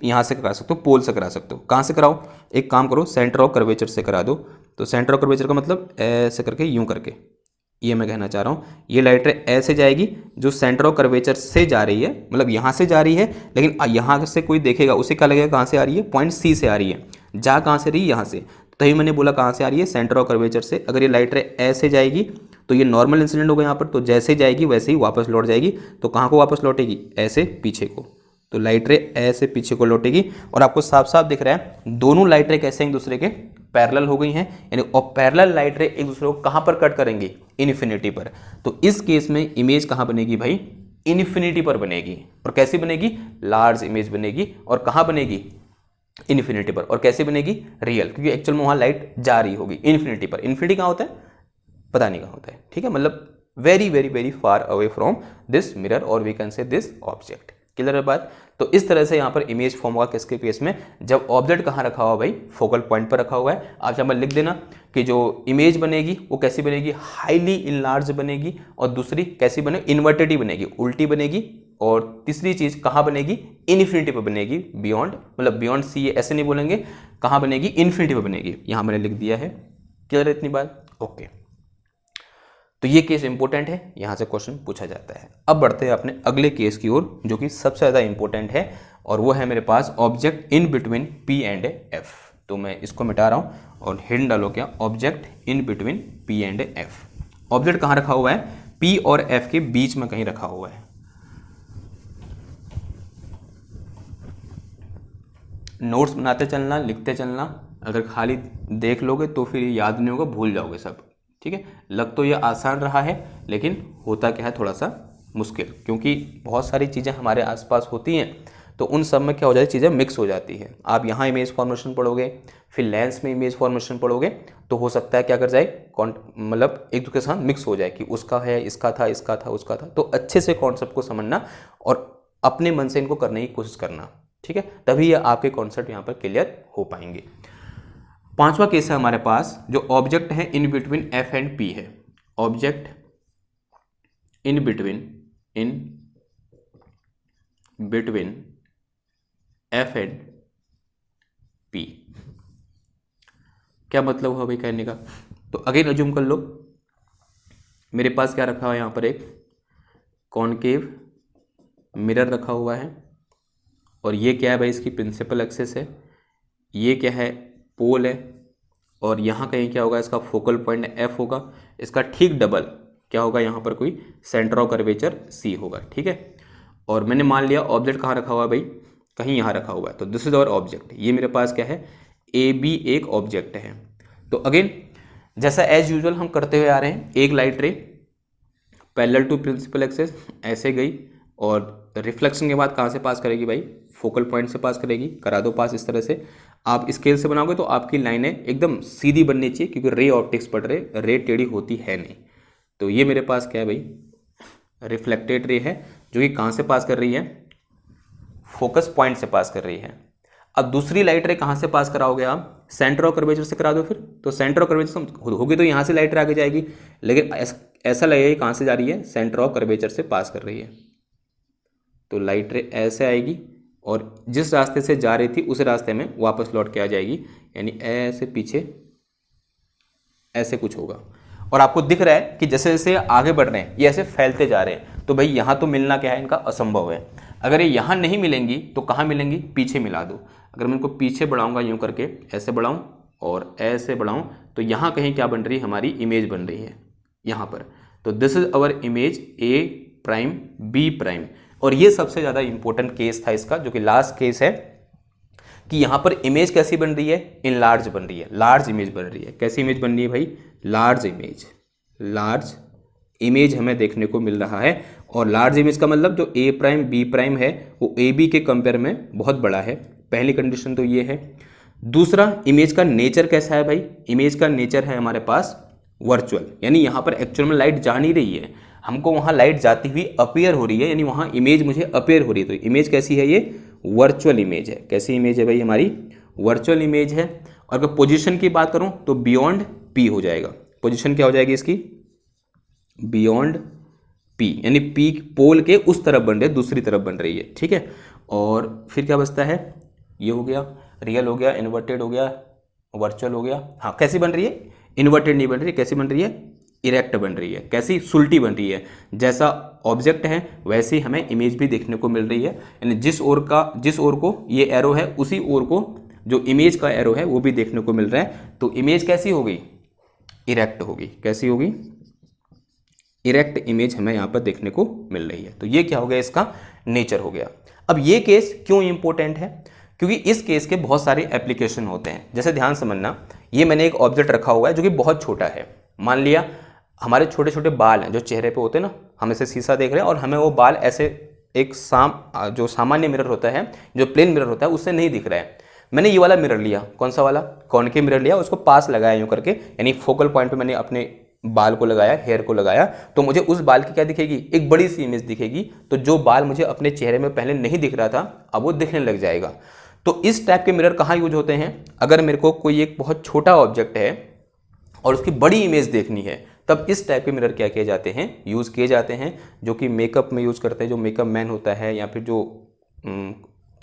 यहाँ से करा सकते हो, पोल से करा सकते हो। कहाँ से कराओ, एक काम करो, सेंटर ऑफ कर्वेचर से करा दो। तो सेंटर ऑफ कर्वेचर का मतलब ऐसे करके, यूं करके, ये मैं कहना चाह रहा हूँ। ये लाइट रे ऐसे जाएगी, जो सेंटर ऑफ कर्वेचर से जा रही है, मतलब यहाँ से जा रही है, लेकिन यहाँ से कोई देखेगा उसे क्या लगेगा, कहाँ से आ रही है, पॉइंट सी से आ रही है। जा कहाँ से रही है, यहाँ से। तभी मैंने बोला कहाँ से आ रही है, सेंटर ऑफ कर्वेचर से। अगर ये लाइट रे ऐसे जाएगी तो ये नॉर्मल इंसिडेंट होगा यहाँ पर, तो जैसे जाएगी वैसे ही वापस लौट जाएगी। तो कहाँ को वापस लौटेगी, ऐसे पीछे को। तो लाइट रे ऐसे पीछे को लौटेगी, और आपको साफ साफ दिख रहा है दोनों लाइट रे कैसे एक दूसरे के पैरेलल हो गई हैं, यानी और पैरेलल लाइट रे एक दूसरे को कहाँ पर कट करेंगी, इन्फिनिटी पर। तो इस केस में इमेज कहाँ बनेगी भाई, इन्फिनिटी पर बनेगी। और कैसी बनेगी, लार्ज इमेज बनेगी। और कहाँ बनेगी, इन्फिनिटी पर। और कैसे बनेगी, रियल, क्योंकि एक्चुअल में वहाँ लाइट जा रही होगी इन्फिनिटी पर। इन्फिनिटी कहाँ होता है, पता नहीं कहाँ होता है, ठीक है, मतलब very very very far away from this mirror, और we can say this object. Clear है बात। तो इस तरह से यहाँ पर इमेज फॉर्म होगा किसके केस में, जब ऑब्जेक्ट कहाँ रखा हुआ भाई, फोकल पॉइंट पर रखा हुआ है। आप यहाँ पर लिख देना कि जो इमेज बनेगी वो कैसी बनेगी, हाईली इनलार्ज बनेगी, और दूसरी कैसी बनेगी, इन्वर्टेड ही बनेगी, उल्टी बनेगी। और तीसरी चीज कहाँ बनेगी, इन्फिनिटी पर बनेगी, बियॉन्ड, मतलब बियॉन्ड सी ऐसे नहीं बोलेंगे, कहाँ बनेगी, इन्फिनिटी पर बनेगी। यहाँ मैंने लिख दिया है। क्लियर है इतनी बात, ओके। तो ये केस इंपॉर्टेंट है, यहाँ से क्वेश्चन पूछा जाता है। अब बढ़ते हैं अपने अगले केस की ओर जो कि सबसे ज़्यादा इंपॉर्टेंट है, और वो है मेरे पास object in between P and F। तो मैं इसको मिटा रहा हूँ और हिडन डालो क्या, object in between P and F। Object कहाँ रखा हुआ है, P और F के बीच में कहीं रखा हुआ है। नोट्स बनाते चलना, लिखते चलना, अगर खाली देख लोगे तो फिर याद नहीं होगा, भूल जाओगे सब, ठीक है। लग तो ये आसान रहा है, लेकिन होता क्या है थोड़ा सा मुश्किल, क्योंकि बहुत सारी चीज़ें हमारे आसपास होती हैं, तो उन सब में क्या हो जाती है, चीज़ें मिक्स हो जाती हैं। आप यहाँ इमेज फॉर्मेशन पढ़ोगे, फिर लेंस में इमेज फॉर्मेशन पढ़ोगे, तो हो सकता है क्या कर जाए, मतलब एक दूसरे के साथ मिक्स हो जाए कि उसका है, इसका था, इसका था, उसका था। तो अच्छे से कॉन्सेप्ट को समझना और अपने मन से इनको करने की कोशिश करना, ठीक है, तभी ये आपके कॉन्सेप्ट यहाँ पर क्लियर हो पाएंगे। पांचवा केस है हमारे पास, जो ऑब्जेक्ट है in between F and P है। Object in between F and P। क्या मतलब हुआ भाई कहने का, तो अगेन अज्यूम कर लो मेरे पास क्या रखा हुआ है, यहाँ पर एक कॉनकेव मिरर रखा हुआ है, और ये क्या है भाई, इसकी प्रिंसिपल एक्सिस है, ये क्या है, पोल है, और यहाँ कहीं क्या होगा, इसका फोकल पॉइंट F होगा, इसका ठीक डबल क्या होगा, यहाँ पर कोई सेंटर ऑफ कर्वेचर C होगा, ठीक है। और मैंने मान लिया ऑब्जेक्ट कहाँ रखा हुआ है भाई, कहीं यहाँ रखा हुआ है, तो दिस इज आवर ऑब्जेक्ट। ये मेरे पास क्या है, AB एक ऑब्जेक्ट है। तो अगेन जैसा एज यूजुअल हम करते हुए आ रहे हैं, एक light ray parallel to principal axis ऐसे गई, और रिफ्लेक्शन के बाद कहाँ से पास करेगी भाई, फोकल पॉइंट से पास करेगी। करा दो पास इस तरह से, आप स्केल से बनाओगे तो आपकी लाइनें एकदम सीधी बननी चाहिए, क्योंकि रे ऑप्टिक्स पढ़ रहे, रे टेढ़ी होती है नहीं। तो ये मेरे पास क्या है भाई, रिफ्लेक्टेड रे है, जो कि कहाँ से पास कर रही है, फोकस पॉइंट से पास कर रही है। अब दूसरी लाइट रे कहाँ से पास कराओगे आप, सेंटर ऑफ कर्वेचर से करा दो फिर, तो सेंटर ऑफ कर्वेचर होगी तो यहाँ से लाइट रे आगे जाएगी, लेकिन ऐसा लगेगा कहाँ से जा रही है, सेंटर ऑफ कर्वेचर से पास कर रही है। तो लाइट रे ऐसे आएगी, और जिस रास्ते से जा रही थी उस रास्ते में वापस लौट के आ जाएगी, यानी ऐसे पीछे ऐसे कुछ होगा। और आपको दिख रहा है कि जैसे जैसे आगे बढ़ रहे हैं ये ऐसे फैलते जा रहे हैं, तो भाई यहाँ तो मिलना क्या है, इनका असंभव है। अगर ये यहाँ नहीं मिलेंगी तो कहाँ मिलेंगी, पीछे मिला दो। अगर मैं इनको पीछे बढ़ाऊंगा यूँ करके, ऐसे बढ़ाऊँ और ऐसे बढ़ाऊँ, तो यहाँ कहीं क्या बन रही है, हमारी इमेज बन रही है यहाँ पर। तो this is our image A', B'। और ये सबसे ज़्यादा इंपॉर्टेंट केस था इसका, जो कि लास्ट केस है, कि यहाँ पर इमेज कैसी बन रही है, इन लार्ज बन रही है, लार्ज इमेज बन रही है। कैसी इमेज बन रही है भाई, लार्ज इमेज हमें देखने को मिल रहा है। और लार्ज इमेज का मतलब जो A', B' है वो AB के कंपेयर में बहुत बड़ा है। पहली कंडीशन तो ये है। दूसरा, इमेज का नेचर कैसा है भाई, इमेज का नेचर है हमारे पास वर्चुअल, यानी यहाँ पर एक्चुअल में लाइट जा नहीं रही है, हमको वहाँ लाइट जाती हुई अपीयर हो रही है, यानी वहाँ इमेज मुझे अपीयर हो रही है। तो इमेज कैसी है, ये वर्चुअल इमेज है। कैसी इमेज है भाई, हमारी वर्चुअल इमेज है। और अगर पोजीशन की बात करूँ तो बियॉन्ड P हो जाएगा। पोजीशन क्या हो जाएगी इसकी, बियॉन्ड P, यानी P पोल के उस तरफ बन रही है, दूसरी तरफ बन रही है, ठीक है। और फिर क्या बचता है, ये हो गया, रियल हो गया, इन्वर्टेड हो गया, वर्चुअल हो गया। हाँ, कैसी बन रही है, इन्वर्टेड नहीं बन रही है, कैसी बन रही है, इरेक्ट बन रही है। कैसी, सुल्टी बन रही है। जैसा ऑब्जेक्ट है वैसे ही हमें इमेज भी देखने को मिल रही है, यानी जिस ओर को ये एरो है उसी ओर को जो इमेज का एरो है वो भी देखने को मिल रहा है। तो इमेज कैसी होगी, इरेक्ट होगी। कैसी होगी, इरेक्ट इमेज हमें यहाँ पर देखने को मिल रही है। तो ये क्या हो गया, इसका नेचर हो गया। अब ये केस क्यों इंपॉर्टेंट है, क्योंकि इस केस के बहुत सारे एप्लीकेशन होते हैं। जैसे ध्यान समझना, ये मैंने एक ऑब्जेक्ट रखा हुआ है जो कि बहुत छोटा है। मान लिया हमारे छोटे छोटे बाल हैं जो चेहरे पे होते हैं ना, हम ऐसे शीशा देख रहे हैं और हमें वो बाल ऐसे एक जो सामान्य मिरर होता है, जो प्लेन मिरर होता है, उससे नहीं दिख रहा है। मैंने ये वाला मिरर लिया, कौन सा वाला, कॉनकेव मिरर लिया, उसको पास लगाया यूँ करके, यानी फोकल पॉइंट पे मैंने अपने बाल को लगाया, हेयर को लगाया, तो मुझे उस बाल की क्या दिखेगी, एक बड़ी सी इमेज दिखेगी। तो जो बाल मुझे अपने चेहरे में पहले नहीं दिख रहा था अब वो दिखने लग जाएगा। तो इस टाइप के मिरर कहाँ यूज होते हैं, अगर मेरे को कोई एक बहुत छोटा ऑब्जेक्ट है और उसकी बड़ी इमेज देखनी है, तब इस टाइप के मिरर क्या किए जाते हैं, यूज़ किए जाते हैं, जो कि मेकअप में यूज़ करते हैं, जो मेकअप मैन होता है या फिर जो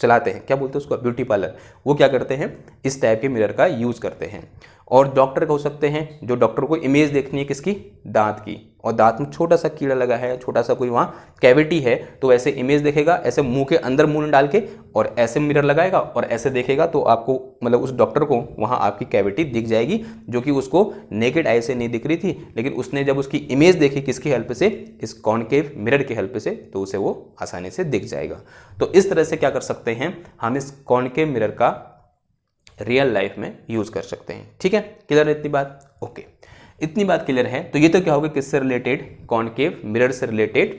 चलाते हैं, क्या बोलते हैं उसको, ब्यूटी पार्लर, वो क्या करते हैं, इस टाइप के मिरर का यूज़ करते हैं। और डॉक्टर हो सकते हैं जो डॉक्टर को इमेज देखनी है किसकी, दांत की, और दांत में छोटा सा कीड़ा लगा है, छोटा सा कोई वहाँ कैविटी है, तो ऐसे इमेज देखेगा, ऐसे मुंह के अंदर मुंह डाल के और ऐसे मिरर लगाएगा और ऐसे देखेगा, तो आपको मतलब उस डॉक्टर को वहाँ आपकी कैविटी दिख जाएगी, जो कि उसको नेकेड आई से नहीं दिख रही थी, लेकिन उसने जब उसकी इमेज देखी किसकी हेल्प से, इस कॉनकेव मिरर की हेल्प से, तो उसे वो आसानी से दिख जाएगा। तो इस तरह से क्या कर सकते हैं, हम इस कॉनकेव मिरर का रियल लाइफ में यूज कर सकते हैं। ठीक है, क्लियर है इतनी बात? ओके, इतनी बात क्लियर है। तो ये तो क्या होगा, किससे रिलेटेड, कॉनकेव मिरर से रिलेटेड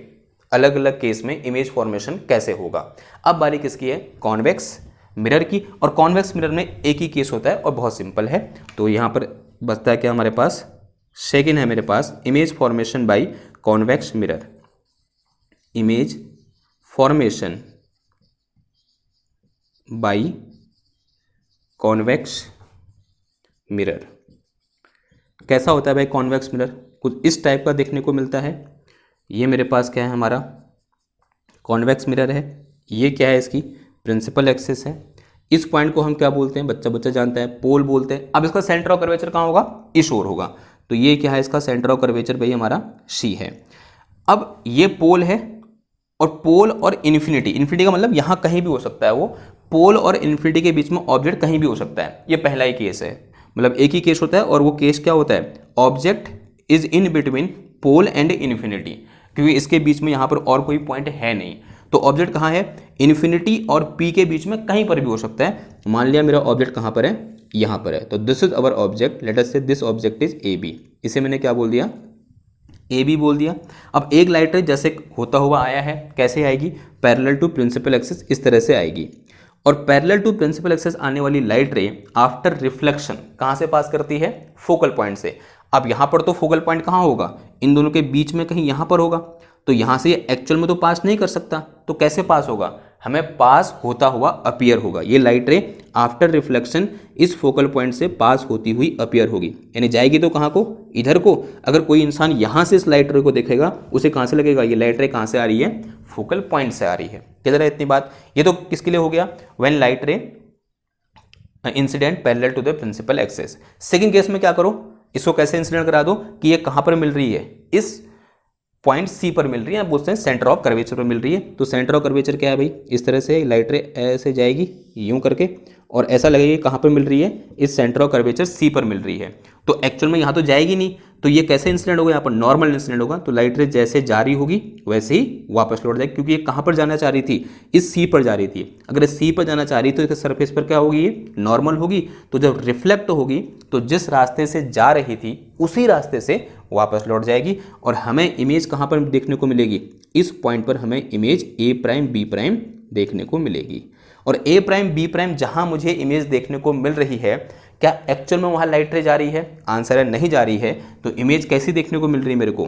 अलग अलग केस में इमेज फॉर्मेशन कैसे होगा। अब बारी किसकी है, कॉन्वेक्स मिरर की। और कॉन्वेक्स मिरर में एक ही केस होता है और बहुत सिंपल है। तो यहाँ पर बचता है क्या हमारे पास, सेकेंड है मेरे पास image formation by convex mirror, image formation by convex mirror. कैसा होता है भाई कॉन्वेक्स मिरर, कुछ इस टाइप का देखने को मिलता है। ये मेरे पास क्या है, हमारा कॉन्वेक्स मिरर है। ये क्या है, इसकी प्रिंसिपल एक्सिस है। इस पॉइंट को हम क्या बोलते हैं, बच्चा बच्चा जानता है, पोल बोलते हैं। अब इसका सेंटर ऑफ कर्वेचर कहाँ होगा, इस ओर होगा। तो ये क्या है, इसका सेंटर ऑफ कर्वेचर भाई हमारा सी है। अब ये पोल है, और पोल और इन्फिनिटी, इन्फिनिटी का मतलब यहाँ कहीं भी हो सकता है, वो पोल और इन्फिनिटी के बीच में ऑब्जेक्ट कहीं भी हो सकता है। ये पहला ही केस है, मतलब एक ही केस होता है, और वो केस क्या होता है, object is in between pole and infinity, क्योंकि इसके बीच में यहाँ पर और कोई पॉइंट है नहीं। तो ऑब्जेक्ट कहाँ है, इन्फिनिटी और पी के बीच में कहीं पर भी हो सकता है। मान लिया मेरा ऑब्जेक्ट कहाँ पर है, यहाँ पर है, तो this is our object, let us say this object is A B. इसे मैंने क्या बोल दिया, ए बी बोल दिया। अब एक लाइट रे जैसे होता हुआ आया है, कैसे आएगी, पैरेलल टू प्रिंसिपल एक्सिस, इस तरह से आएगी। और पैरेलल टू प्रिंसिपल एक्सिस आने वाली लाइट रे आफ्टर रिफ्लेक्शन कहाँ से पास करती है, फोकल पॉइंट से। अब यहाँ पर तो फोकल पॉइंट कहाँ होगा, इन दोनों के बीच में कहीं यहाँ पर होगा। तो यहाँ से ये एक्चुअल में तो पास नहीं कर सकता, तो कैसे पास होगा, हमें पास होता हुआ अपीयर होगा। ये लाइट रे आफ्टर रिफ्लेक्शन इस फोकल पॉइंट से पास होती हुई अपीयर होगी, यानी जाएगी तो कहाँ को, इधर को। अगर कोई इंसान यहाँ से इस लाइट रे को देखेगा, उसे कहाँ से लगेगा, ये लाइट रे कहाँ से आ रही है, फोकल पॉइंट से आ रही है। किधर है इतनी बात, ये तो किसके लिए हो गया, when light ray incident parallel to the principal axis. Second case में क्या करो, इसको कैसे इंसिडेंट करा दो कि ये कहाँ पर मिल रही है, इस पॉइंट सी पर मिल रही है, बोलते हैं सेंटर ऑफ कर्वेचर पर मिल रही है। तो सेंटर ऑफ कर्वेचर क्या है भाई, इस तरह से लाइट रे ऐसे जाएगी यूं करके, और ऐसा लगेगा कहाँ पर मिल रही है, इस सेंटर ऑफ कर्वेचर सी पर मिल रही है। तो एक्चुअल में यहाँ तो जाएगी नहीं, तो ये कैसे इंसिडेंट होगा, यहाँ पर नॉर्मल इंसिडेंट होगा। तो लाइट रे जैसे जा रही होगी वैसे ही वापस लौट जाएगी, क्योंकि ये कहाँ पर जाना चाह रही थी, इस सी पर जा रही थी। अगर सी पर जाना चाह रही तो इसके सरफेस पर क्या होगी, ये नॉर्मल होगी। तो जब रिफ्लेक्ट होगी तो जिस रास्ते से जा रही थी उसी रास्ते से वापस लौट जाएगी, और हमें इमेज कहाँ पर देखने को मिलेगी, इस पॉइंट पर हमें image A prime B prime देखने को मिलेगी। और ए प्राइम बी प्राइम जहाँ मुझे इमेज देखने को मिल रही है, क्या एक्चुअल में वहाँ लाइट रे जा रही है, आंसर है नहीं जा रही है। तो इमेज कैसी देखने को मिल रही है मेरे को,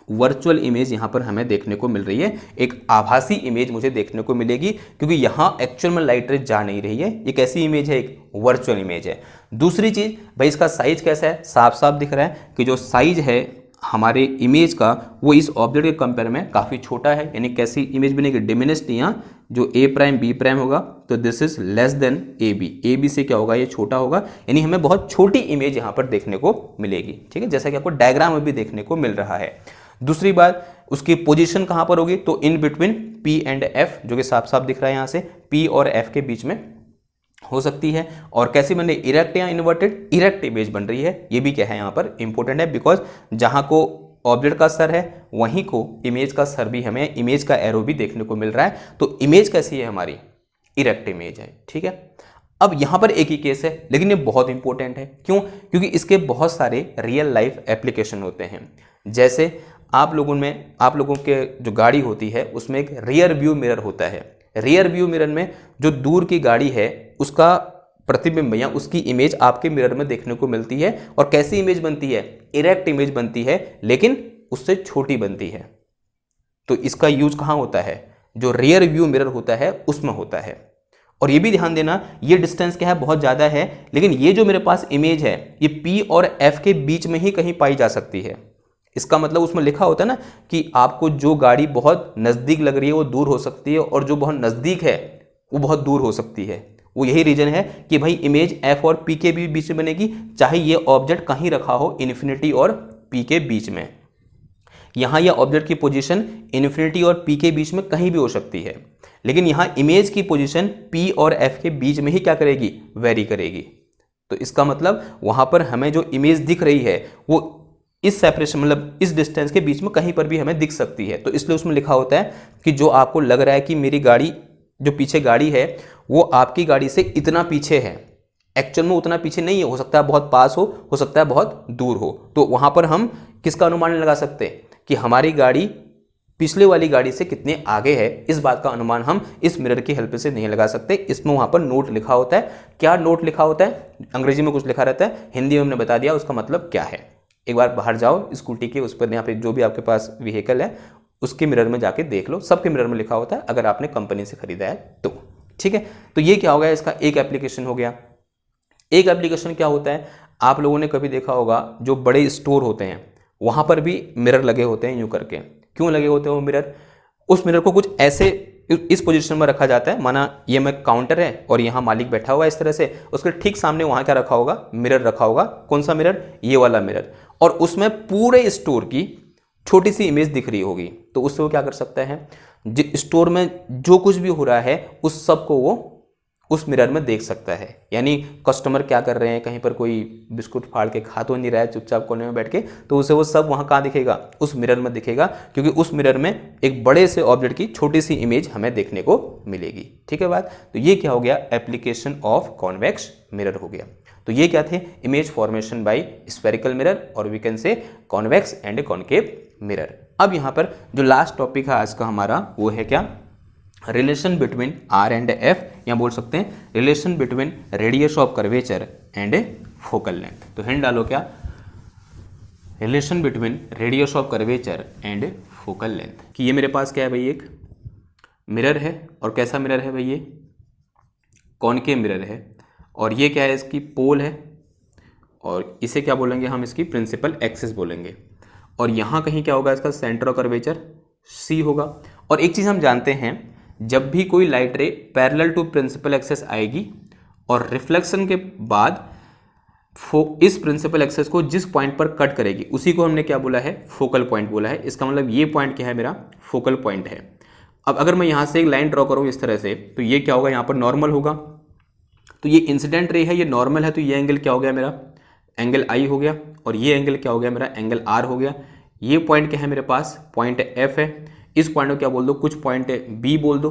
वर्चुअल इमेज यहाँ पर हमें देखने को मिल रही है, एक आभासी इमेज मुझे देखने को मिलेगी, क्योंकि यहाँ एक्चुअल में लाइट रे जा नहीं रही है। ये कैसी इमेज है, एक वर्चुअल इमेज है। दूसरी चीज भाई, इसका साइज कैसा है, साफ साफ दिख रहा है कि जो साइज है हमारे इमेज का, वो इस ऑब्जेक्ट के कंपेयर में काफ़ी छोटा है। यानी कैसी इमेज बनेगी, डिमिनिश्ड, यहाँ जो ए प्राइम बी प्राइम होगा, तो this is less than A B, A B से क्या होगा, ये छोटा होगा, यानी हमें बहुत छोटी इमेज यहाँ पर देखने को मिलेगी। ठीक है, जैसा कि आपको डायग्राम में भी देखने को मिल रहा है। दूसरी बात, उसकी पोजीशन कहाँ पर होगी, तो in between P and F, जो कि साफ साफ दिख रहा है यहाँ से, पी और एफ के बीच में हो सकती है। और कैसी बन रही, इरेक्ट या इन्वर्टेड, इरेक्ट इमेज बन रही है। ये भी क्या है यहाँ पर इंपॉर्टेंट है, बिकॉज जहाँ को ऑब्जेक्ट का सर है वहीं को इमेज का सर भी, हमें इमेज का एरो भी देखने को मिल रहा है। तो इमेज कैसी है हमारी, इरेक्ट इमेज है। ठीक है, अब यहाँ पर एक ही केस है, लेकिन ये बहुत इंपॉर्टेंट है। क्यों, क्योंकि इसके बहुत सारे रियल लाइफ एप्लीकेशन होते हैं। जैसे आप लोगों के जो गाड़ी होती है उसमें एक रियर व्यू मिरर होता है। रियर व्यू मिरर में जो दूर की गाड़ी है उसका प्रतिबिंब या उसकी इमेज आपके मिरर में देखने को मिलती है। और कैसी इमेज बनती है, इरेक्ट इमेज बनती है, लेकिन उससे छोटी बनती है। तो इसका यूज कहाँ होता है, जो रियर व्यू मिरर होता है उसमें होता है। और ये भी ध्यान देना, ये डिस्टेंस क्या है, बहुत ज़्यादा है, लेकिन ये जो मेरे पास इमेज है ये P और F के बीच में ही कहीं पाई जा सकती है। इसका मतलब उसमें लिखा होता है ना कि आपको जो गाड़ी बहुत नज़दीक लग रही है वो दूर हो सकती है, और जो बहुत नज़दीक है वो बहुत दूर हो सकती है। वो यही रीजन है कि भाई इमेज एफ और पी के भी बीच में बनेगी, चाहे ये ऑब्जेक्ट कहीं रखा हो इन्फिनिटी और पी के बीच में। यहां यह ऑब्जेक्ट की पोजीशन इन्फिनिटी और पी के बीच में कहीं भी हो सकती है, लेकिन यहां इमेज की पोजीशन पी और एफ के बीच में ही क्या करेगी, वेरी करेगी। तो इसका मतलब वहां पर हमें जो इमेज दिख रही है वो इस सेपरेशन मतलब इस डिस्टेंस के बीच में कहीं पर भी हमें दिख सकती है। तो इसलिए उसमें लिखा होता है कि जो आपको लग रहा है कि मेरी गाड़ी जो पीछे गाड़ी है वो आपकी गाड़ी से इतना पीछे है, एक्चुअल में उतना पीछे नहीं है, हो सकता है बहुत पास हो सकता है बहुत दूर हो। तो वहां पर हम किसका अनुमान लगा सकते हैं कि हमारी गाड़ी पिछले वाली गाड़ी से कितने आगे है, इस बात का अनुमान हम इस मिरर की हेल्प से नहीं लगा सकते। इसमें वहां पर नोट लिखा होता है। क्या नोट लिखा होता है, अंग्रेजी में कुछ लिखा रहता है, हिंदी में हमने बता दिया उसका मतलब क्या है। एक बार बाहर जाओ स्कूटी के उस पर, यहाँ पे जो भी आपके पास व्हीकल है उसके मिरर में जाके देख लो, सबके मिरर में लिखा होता है अगर आपने कंपनी से खरीदा है तो। ठीक है, तो ये क्या हो गया, इसका एक एप्लीकेशन हो गया। एक एप्लीकेशन क्या होता है, आप लोगों ने कभी देखा होगा जो बड़े स्टोर होते हैं वहां पर भी मिरर लगे होते हैं यूं करके। क्यों लगे होते हैं वो मिरर, उस मिरर को कुछ ऐसे इस पोजीशन में रखा जाता है, माना ये में काउंटर है और यहाँ मालिक बैठा हुआ है इस तरह से, उसके ठीक सामने वहां क्या रखा होगा, मिरर रखा होगा। कौन सा मिरर, ये वाला मिरर, और उसमें पूरे स्टोर की छोटी सी इमेज दिख रही होगी। तो उससे वो क्या कर सकता है, स्टोर में जो कुछ भी हो रहा है उस सब को वो उस मिरर में देख सकता है। यानी कस्टमर क्या कर रहे हैं, कहीं पर कोई बिस्कुट फाड़ के खा तो नहीं रहा है चुपचाप कोने में बैठ के, तो उसे वो सब वहाँ कहाँ दिखेगा, उस मिरर में दिखेगा, क्योंकि उस मिरर में एक बड़े से ऑब्जेक्ट की छोटी सी इमेज हमें देखने को मिलेगी। ठीक है बात, तो ये क्या हो गया, एप्लीकेशन ऑफ कॉन्वेक्स मिरर हो गया। तो ये क्या थे, image formation by spherical mirror और we can say convex and concave mirror. अब यहाँ पर जो लास्ट टॉपिक है आज का हमारा वो है क्या, relation between R and F, या बोल सकते हैं relation between radius of curvature and focal length. तो हिंट डालो क्या, relation between radius of curvature and focal length. कि ये मेरे पास क्या है भाई, एक मिरर है, और कैसा मिरर है भाई, ये कॉनकेव मिरर है, और ये क्या है, इसकी पोल है, और इसे क्या बोलेंगे हम, इसकी प्रिंसिपल एक्सिस बोलेंगे। और यहाँ कहीं क्या होगा, इसका सेंटर ऑफ कर्वेचर सी होगा। और एक चीज़ हम जानते हैं, जब भी कोई light ray parallel to principal axis आएगी और रिफ्लेक्शन के बाद इस प्रिंसिपल एक्सिस को जिस पॉइंट पर कट करेगी उसी को हमने क्या बोला है, फोकल पॉइंट बोला है। इसका मतलब ये पॉइंट क्या है, मेरा फोकल पॉइंट है। अब अगर मैं यहाँ से एक लाइन ड्रॉ करूँ इस तरह से, तो ये क्या होगा, यहाँ पर नॉर्मल होगा। तो ये इंसिडेंट रे है, ये नॉर्मल है, तो ये एंगल क्या हो गया मेरा, एंगल आई हो गया, और ये एंगल क्या हो गया मेरा, एंगल आर हो गया। ये पॉइंट क्या है मेरे पास, पॉइंट एफ है। इस पॉइंट को क्या बोल दो, कुछ पॉइंट बी बोल दो।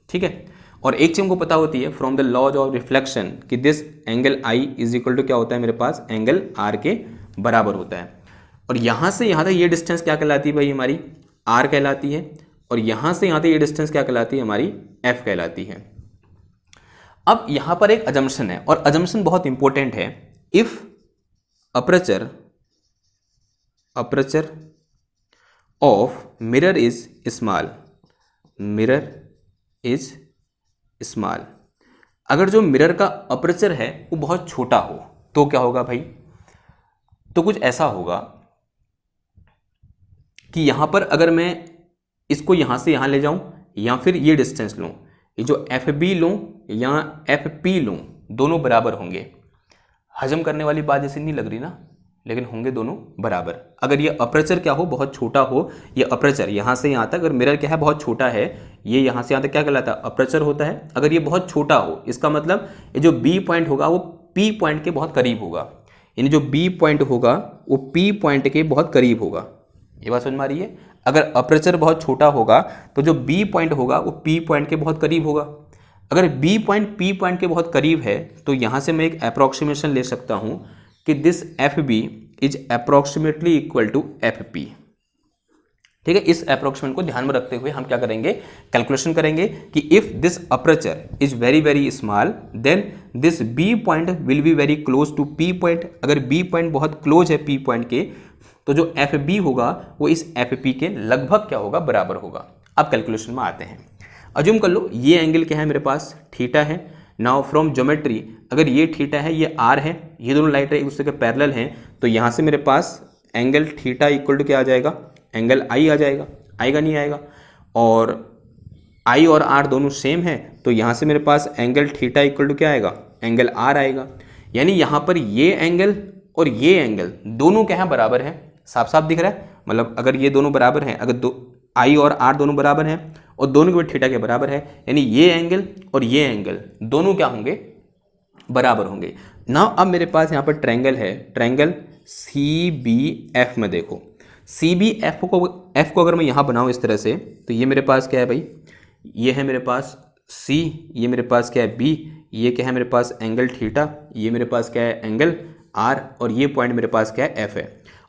ठीक है, और एक चीज हमको पता होती है from the laws of reflection कि this angle i is equal to क्या होता है मेरे पास, एंगल आर के बराबर होता है। और यहां से यहां तक ये डिस्टेंस क्या कहलाती है भाई, हमारी आर कहलाती है, और यहां से यहां तक ये डिस्टेंस क्या कहलाती है, हमारी एफ कहलाती है। अब यहां पर एक अजम्पशन है, और अजम्पशन बहुत इंपॉर्टेंट है। If aperture of mirror is small, mirror is small, अगर जो मिरर का अपर्चर है वो बहुत छोटा हो तो क्या होगा भाई, तो कुछ ऐसा होगा कि यहां पर अगर मैं इसको यहां से यहां ले जाऊं या फिर ये डिस्टेंस लूं, ये जो एफ बी लूं या एफ पी लूं, दोनों बराबर होंगे। हजम करने वाली बात जैसी नहीं लग रही ना, लेकिन होंगे दोनों बराबर। अगर ये अपर्चर क्या हो, बहुत छोटा हो, ये अपर्चर यहाँ से यहाँ तक, अगर मिरर क्या है बहुत छोटा है, ये यहाँ से यहाँ तक क्या कहलाता है, अपर्चर होता है। अगर ये बहुत छोटा हो, इसका मतलब ये जो बी पॉइंट होगा वो पी पॉइंट के बहुत करीब होगा, यानी जो बी पॉइंट होगा वो पी पॉइंट के बहुत करीब होगा। ये बात समझ में आ रही है, अगर अपर्चर बहुत छोटा होगा तो जो बी पॉइंट होगा वो पी पॉइंट के बहुत करीब होगा। अगर बी पॉइंट पी पॉइंट के बहुत करीब है तो यहाँ से मैं एक अप्रॉक्सीमेशन ले सकता हूँ कि this F B is approximately equal to F P. ठीक है, इस अप्रोक्सीमेट को ध्यान में रखते हुए हम क्या करेंगे, कैलकुलेशन करेंगे कि if this aperture is very very small then this B point will be very close to P point. अगर बी पॉइंट बहुत क्लोज है पी पॉइंट के, तो जो एफ बी होगा वो इस एफ पी के लगभग क्या होगा, बराबर होगा। अब कैलकुलेशन में आते हैं। अज्यूम कर लो ये एंगल क्या है मेरे पास, थीटा है। नाउ फ्रॉम ज्योमेट्री, अगर ये थीटा है, ये आर है, ये दोनों लाइट एक दूसरे के पैरेलल हैं, तो यहाँ से मेरे पास एंगल थीटा इक्वल टू क्या आ जाएगा, एंगल आई आ जाएगा, आएगा नहीं आएगा। और आई और आर दोनों सेम है तो यहाँ से मेरे पास एंगल थीटा इक्वल टू क्या आएगा, एंगल आर आएगा। यानी यहाँ पर ये एंगल और ये एंगल दोनों क्या है, बराबर है। साफ साफ दिख रहा है, मतलब अगर ये दोनों बराबर हैं, अगर दो आई और आर दोनों बराबर हैं और दोनों के बीच थीटा के बराबर है, यानी ये एंगल और ये एंगल दोनों क्या होंगे, बराबर होंगे ना। अब मेरे पास यहाँ पर ट्रायंगल है, ट्रायंगल सी बी एफ में देखो, सी बी एफ को अगर मैं यहाँ बनाऊँ इस तरह से तो ये मेरे पास क्या है भाई, ये है मेरे पास सी, ये मेरे पास क्या है बी, ये क्या है मेरे पास एंगल थीटा, ये मेरे पास क्या है एंगल आर, और ये पॉइंट मेरे पास क्या है एफ है।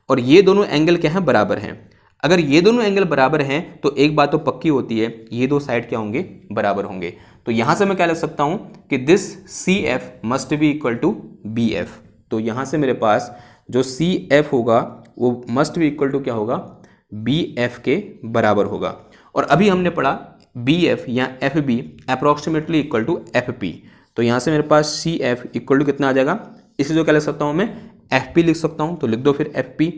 और ये दोनों एंगल क्या है, बराबर हैं। अगर ये दोनों एंगल बराबर हैं तो एक बात तो पक्की होती है, ये दो साइड क्या होंगे, बराबर होंगे। तो यहां से मैं क्या लिख सकता हूं कि this C F must be equal to B F. तो यहां से मेरे पास जो सी एफ होगा वो मस्ट बी इक्वल टू क्या होगा, बी एफ के बराबर होगा। और अभी हमने पढ़ा बी एफ या F B approximately equal to F P. तो यहां से मेरे पास सी एफ इक्वल टू कितना आ जाएगा, इसे जो क्या लिख सकता हूं मैं, एफ पी लिख सकता हूं। तो लिख दो फिर एफ पी।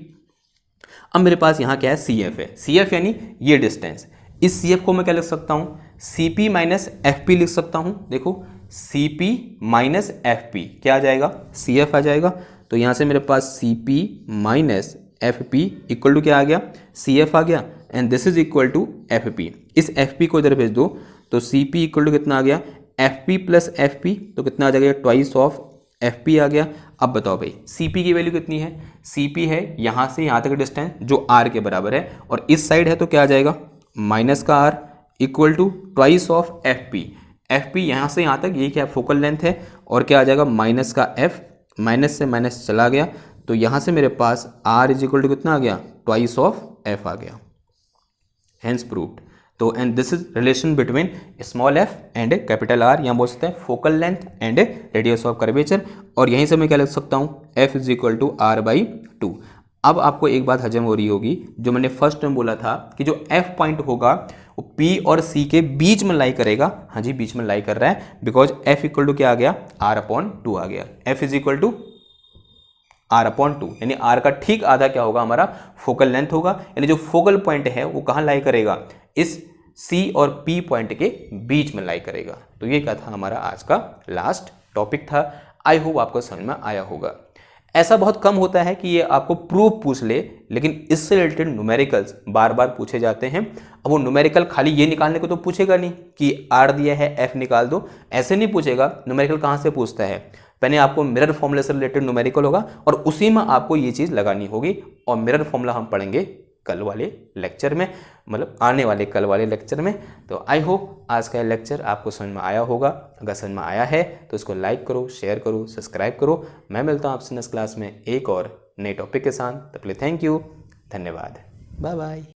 अब मेरे पास यहाँ क्या है, सी एफ है, सी एफ यानी ये डिस्टेंस। इस सी एफ को मैं क्या लिख सकता हूँ, C P minus F P लिख सकता हूँ। देखो C P minus F P क्या आ जाएगा, सी एफ आ जाएगा। तो यहाँ से मेरे पास C P minus F P equal to क्या आ गया, सी एफ आ गया, and this is equal to F P. इस एफ पी को इधर भेज दो तो सी पी इक्वल टू कितना आ गया, F P plus F P, तो कितना आ जाएगा, ट्वाइस ऑफ एफ पी आ गया। अब बताओ भाई सी पी की वैल्यू कितनी है, सी पी है यहाँ से यहाँ तक डिस्टेंस जो आर के बराबर है, और इस साइड है तो क्या आ जाएगा, माइनस का R equal to twice of F P. F P यहाँ से यहाँ तक ये क्या फोकल लेंथ है, और क्या आ जाएगा माइनस का एफ, माइनस से माइनस चला गया तो यहाँ से मेरे पास आर इज इक्वल टू कितना आ गया, ट्वाइस ऑफ एफ आ गया। Hence proved. तो and this is relation between small F and capital R, यहाँ बोल सकते हैं focal length and radius of curvature. और यहीं से मैं क्या लिख सकता हूँ, F is equal to R by two. अब आपको एक बात हजम हो रही होगी, जो मैंने फर्स्ट में बोला था कि जो एफ पॉइंट होगा वो पी और सी के बीच में लाई करेगा। हाँ जी, बीच में लाई कर रहा है, बिकॉज एफ इक्वल टू क्या आ गया, आर अपॉन टू आ गया। F is equal to R upon two, यानी आर का ठीक आधा क्या होगा, हमारा फोकल लेंथ होगा। यानी जो फोकल पॉइंट है वो कहाँ लाई करेगा, इस सी और पी पॉइंट के बीच में लाई करेगा। तो ये क्या था, हमारा आज का लास्ट टॉपिक था। आई होप आपको समझ में आया होगा। ऐसा बहुत कम होता है कि ये आपको प्रूफ पूछ ले, लेकिन इससे रिलेटेड न्यूमेरिकल्स बार बार पूछे जाते हैं। अब वो न्यूमेरिकल खाली ये निकालने को तो पूछेगा नहीं कि आर दिया है एफ निकाल दो, ऐसे नहीं पूछेगा। न्यूमेरिकल कहाँ से पूछता है, पहले आपको मिरर फॉर्मूले से रिलेटेड न्यूमेरिकल होगा और उसी में आपको ये चीज़ लगानी होगी। और मिरर फॉर्मूला हम पढ़ेंगे कल वाले लेक्चर में, मतलब आने वाले कल वाले लेक्चर में। तो आई होप आज का लेक्चर आपको समझ में आया होगा। अगर समझ में आया है तो इसको लाइक करो, शेयर करो, सब्सक्राइब करो। मैं मिलता हूँ आपसे नेक्स्ट क्लास में एक और नए टॉपिक के साथ। तब तक थैंक यू, धन्यवाद, बाय बाय।